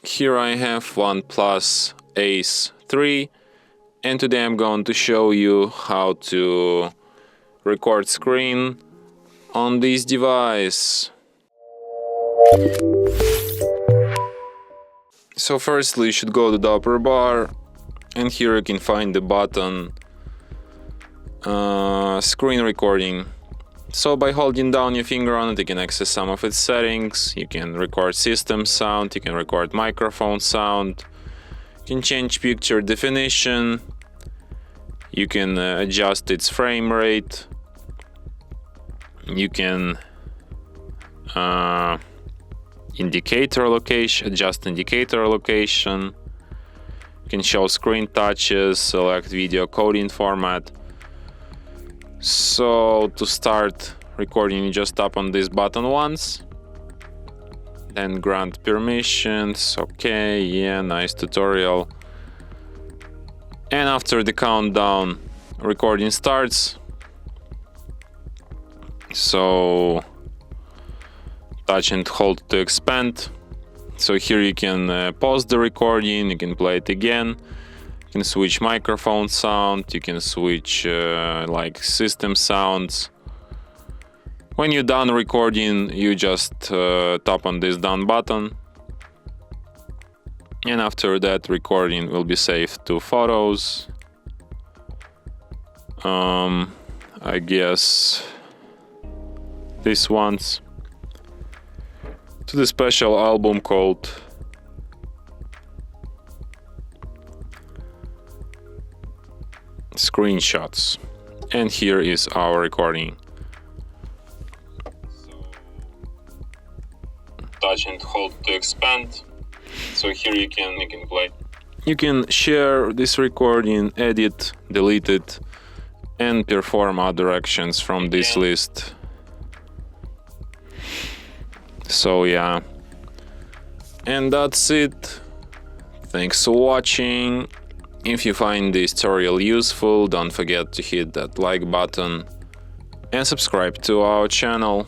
Here I have OnePlus Ace 3, and today I'm going to show you how to record screen on this device. So firstly, you should go to the upper bar, and here you can find the button screen recording. So by holding down your finger on it, you can access some of its settings. You can record system sound, you can record microphone sound, you can change picture definition, you can adjust its frame rate, you can adjust indicator location, you can show screen touches, select video coding format. So to start recording, you just tap on this button once, then grant permissions. Okay, yeah, nice tutorial. And after the countdown, recording starts. So touch and hold to expand. So here you can pause the recording, you can play it again. You can switch microphone sound, you can switch like system sounds. When you're done recording, you just tap on this done button, and after that recording will be saved to photos. I guess this one's to the special album called Screenshots, and here is our recording. Touch and hold to expand. So here you can play. You can share this recording, edit, delete it, and perform other actions from this list. So yeah, and that's it. Thanks for watching. If you find this tutorial useful, don't forget to hit that like button and subscribe to our channel.